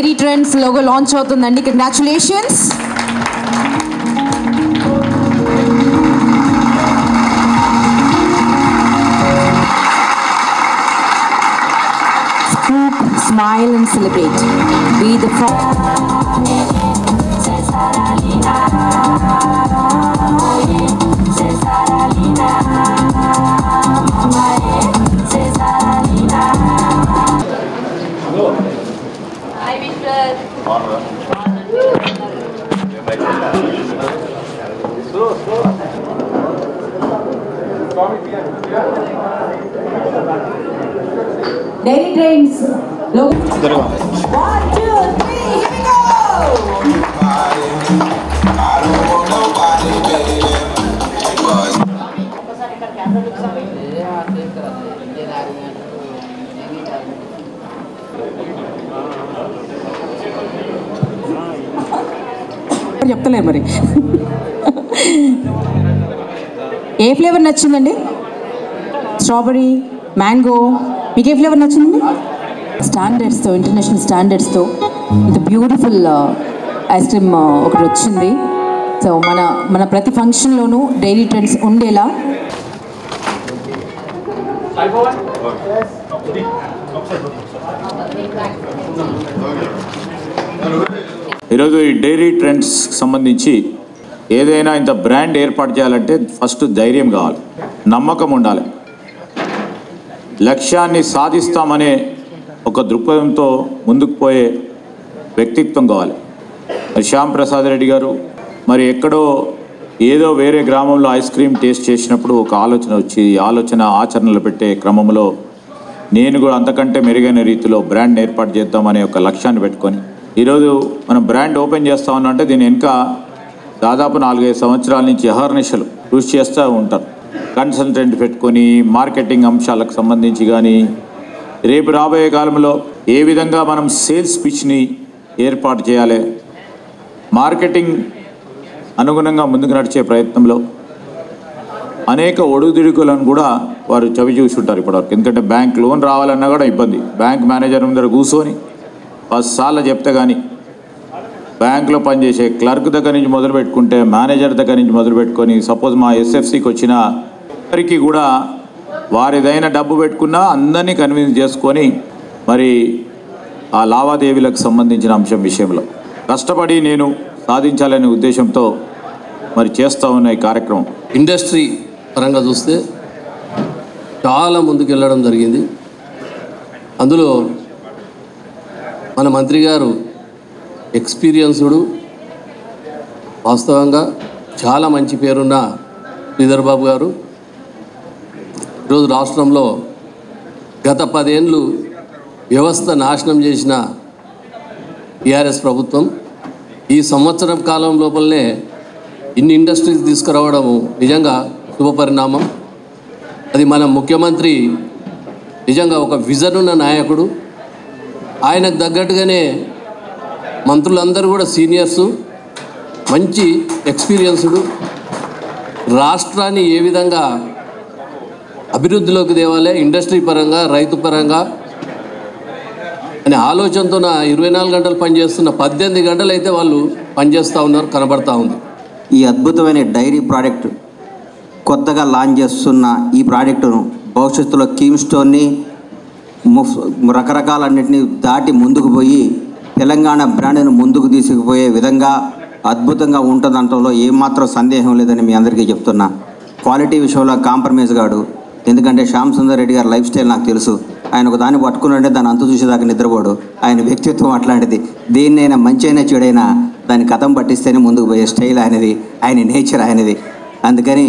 Dairy trends logo launch అవుతుందండి. Congratulations. Scoop, smile and celebrate. Be the Dairy Trends. 1, 2, 3, here we go. చెప్తలేదు మరి. ఏ flavour నచ్చిందండి? Strawberry, mango, మీకు ఏ flavour నచ్చింది? స్టాండర్డ్స్తో, international స్టాండర్డ్స్తో ఇంత beautiful eyes cream ఒకటి వచ్చింది. సో మన ప్రతి ఫంక్షన్లోనూ డైరీ ట్రెండ్స్ ఉండేలా ఈరోజు ఈ డైరీ ట్రెండ్స్ సంబంధించి ఏదైనా ఇంత బ్రాండ్ ఏర్పాటు చేయాలంటే ఫస్ట్ ధైర్యం కావాలి, నమ్మకం ఉండాలి, లక్ష్యాన్ని సాధిస్తామనే ఒక దృక్పథంతో ముందుకు పోయే వ్యక్తిత్వం కావాలి. మరి శ్యామ్ ప్రసాద్ రెడ్డి గారు మరి ఎక్కడో ఏదో వేరే గ్రామంలో ఐస్ క్రీమ్ టేస్ట్ చేసినప్పుడు ఒక ఆలోచన వచ్చి ఆలోచన ఆచరణలో పెట్టే క్రమంలో నేను కూడా అంతకంటే మెరుగైన రీతిలో బ్రాండ్ ఏర్పాటు చేద్దామనే ఒక లక్ష్యాన్ని పెట్టుకొని ఈరోజు మనం బ్రాండ్ ఓపెన్ చేస్తా ఉన్నామంటే దీని వెనుక దాదాపు 4-5 సంవత్సరాల నుంచి అహర్నిశలు కృషి చేస్తూ ఉంటారు. కన్సల్టెంట్ పెట్టుకొని మార్కెటింగ్ అంశాలకు సంబంధించి కానీ రేపు రాబోయే కాలంలో ఏ విధంగా మనం సేల్స్ పిచ్ని ఏర్పాటు చేయాలి, మార్కెటింగ్ అనుగుణంగా ముందుకు నడిచే ప్రయత్నంలో అనేక ఒడుదుడుకులను కూడా వారు చవి చూసుంటారు ఇప్పటివరకు. ఎందుకంటే బ్యాంక్ లోన్ రావాలన్నా కూడా ఇబ్బంది. బ్యాంక్ మేనేజర్ ముందర కూర్చొని 10 సార్లు చెప్తే కానీ బ్యాంకులో పనిచేసే క్లర్క్ దగ్గర నుంచి మొదలు పెట్టుకుంటే మేనేజర్ దగ్గర నుంచి మొదలు పెట్టుకొని సపోజ్ మా ఎస్ఎఫ్సికి వచ్చిన వారికి కూడా వారిదైన డబ్బు పెట్టుకున్నా అందరినీ కన్విన్స్ చేసుకొని మరి ఆ లావాదేవీలకు సంబంధించిన అంశం విషయంలో కష్టపడి నేను సాధించాలనే ఉద్దేశంతో మరి చేస్తూ ఉన్న ఈ కార్యక్రమం ఇండస్ట్రీ పరంగా చూస్తే చాలా ముందుకు వెళ్ళడం జరిగింది. అందులో మన మంత్రి గారు ఎక్స్పీరియన్స్డ్, వాస్తవంగా చాలా మంచి పేరున్న శ్రీధర్ బాబు గారు ఈరోజు రాష్ట్రంలో గత 10 ఏళ్ళు వ్యవస్థ నాశనం చేసిన టీఆర్ఎస్ ప్రభుత్వం ఈ సంవత్సరం కాలం లోపలనే ఇన్ని ఇండస్ట్రీస్ తీసుకురావడము నిజంగా శుభపరిణామం. అది మన ముఖ్యమంత్రి నిజంగా ఒక విజన్ ఉన్న నాయకుడు. ఆయనకు తగ్గట్టుగానే మంత్రులందరూ కూడా సీనియర్సు, మంచి ఎక్స్పీరియన్స్డ్, రాష్ట్రాన్ని ఏ విధంగా అభివృద్ధిలోకి తేవాలి ఇండస్ట్రీ పరంగా, రైతు పరంగా అనే ఆలోచనతో 24 గంటలు పనిచేస్తున్న 18 గంటలు అయితే వాళ్ళు పనిచేస్తూ ఉన్నారు, కనబడతా ఉంది. ఈ అద్భుతమైన డైరీ ప్రోడక్ట్ కొత్తగా లాంచ్ చేస్తున్న ఈ ప్రోడక్టును భవిష్యత్తులో కీమ్ స్టోన్ని రకరకాలన్నింటినీ దాటి ముందుకు పోయి తెలంగాణ బ్రాండ్ను ముందుకు తీసుకుపోయే విధంగా అద్భుతంగా ఉంటుందంటలో ఏమాత్రం సందేహం లేదని మీ అందరికీ చెప్తున్నా. క్వాలిటీ విషయంలో కాంప్రమైజ్ కాడు. ఎందుకంటే శ్యామ్ సుందర్ రెడ్డి గారి లైఫ్ స్టైల్ నాకు తెలుసు. ఆయన ఒక దాన్ని పట్టుకున్నాడే దాన్ని అంతు చూసేదాకా నిద్రపోడు. ఆయన వ్యక్తిత్వం అట్లాంటిది. దేన్నైనా మంచి అయినా చెడైనా దాన్ని కథం పట్టిస్తేనే ముందుకు పోయే స్టైల్ ఆయనది, ఆయన నేచర్ ఆయనది. అందుకని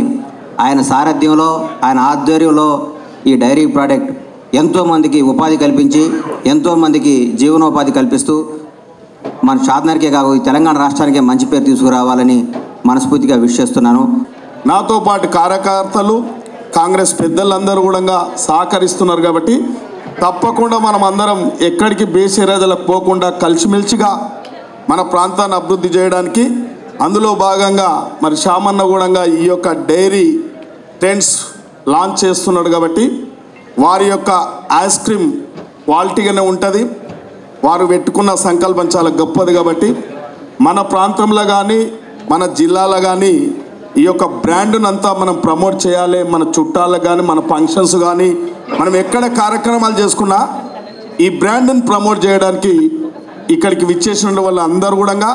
ఆయన సారథ్యంలో, ఆయన ఆధ్వర్యంలో ఈ డైరీ ప్రోడక్ట్ ఎంతోమందికి ఉపాధి కల్పించి ఎంతోమందికి జీవనోపాధి కల్పిస్తూ మన షాద్నగర్కే కాదు ఈ తెలంగాణ రాష్ట్రానికే మంచి పేరు తీసుకురావాలని మనస్ఫూర్తిగా విష్ చేస్తున్నాను. నాతో పాటు కార్యకర్తలు, కాంగ్రెస్ పెద్దలందరూ కూడా సహకరిస్తున్నారు కాబట్టి తప్పకుండా మనం అందరం ఎక్కడికి బేసిరాజులకు పోకుండా కలిసిమెలిసిగా మన ప్రాంతాన్ని అభివృద్ధి చేయడానికి అందులో భాగంగా మరి శ్యామన్న కూడా ఈ యొక్క డైరీ ట్రెండ్స్ లాంచ్ చేస్తున్నాడు కాబట్టి వారి యొక్క ఐస్ క్రీమ్ క్వాలిటీగానే ఉంటుంది. వారు పెట్టుకున్న సంకల్పం చాలా గొప్పది కాబట్టి మన ప్రాంతంలో కానీ మన జిల్లాలో కానీ ఈ యొక్క బ్రాండ్ను అంతా మనం ప్రమోట్ చేయాలి. మన చుట్టాలకు కానీ మన ఫంక్షన్స్ కానీ మనం ఎక్కడ కార్యక్రమాలు చేసుకున్నా ఈ బ్రాండ్ని ప్రమోట్ చేయడానికి ఇక్కడికి విచ్చేసిన వాళ్ళు అందరూ కూడా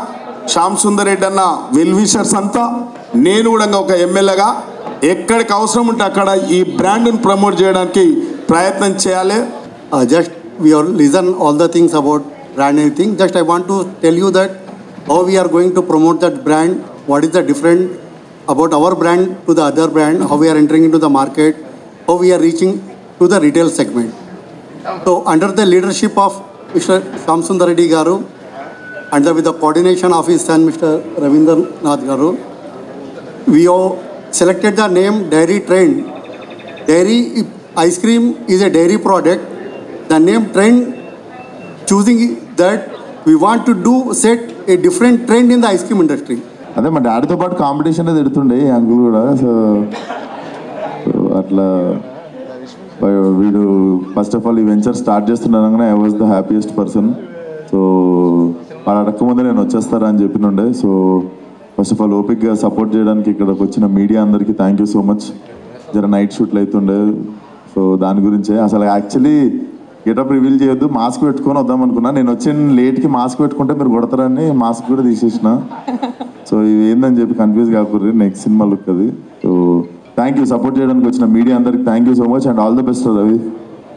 శ్యామ్ సుందర్ రెడ్డి అన్న వెల్ విషర్స్ అంతా, నేను కూడా ఒక ఎమ్మెల్యేగా ఎక్కడికి అవసరం ఉంటే అక్కడ ఈ బ్రాండ్ని ప్రమోట్ చేయడానికి ప్రయత్నం చేయాలి. Just we are listen all the things about brand and everything. Just I want to tell you that how we are going to promote that brand, what is the different about our brand to the other brand, how we are entering into the market, how we are reaching to the retail segment. So under the leadership of Mr. Shyam Sundar Reddy Garu and with the coordination of his son Mr. Ravindranath Garu, we have selected the name Dairy Trend. Dairy ice cream is a dairy product. The name Trend, choosing that we want to do set a different trend in the ice cream industry. అదే మా డాడీతో పాటు competition ఎడుతుండే ఈ uncle కూడా. So అట్లా వీడు first of all ఈ venture start చేస్తున్నానగానే I was the happiest person. So వాడు అడగకముందే నేను వచ్చేస్తారని చెప్పినుండే. సో ఫస్ట్ ఆఫ్ ఆల్ ఓపిక్గా సపోర్ట్ చేయడానికి ఇక్కడికి వచ్చిన మీడియా అందరికీ థ్యాంక్ యూ సో మచ్. జర నైట్ షూట్లు అవుతుండే, సో దాని గురించే అసలు యాక్చువల్లీ గెటప్ రివీల్ చేయొద్దు, మాస్క్ పెట్టుకొని వద్దాం అనుకున్నా. నేను వచ్చిన లేట్కి మాస్క్ పెట్టుకుంటే మీరు కొడతారని మాస్క్ కూడా తీసేసిన. సో ఇది ఏందని చెప్పి కన్ఫ్యూజ్ కాకూడదు, నెక్స్ట్ సినిమా లుక్ అది. సో థ్యాంక్ యూ సపోర్ట్ చేయడానికి వచ్చిన మీడియా అందరికి thank you so much and all the best Ravi.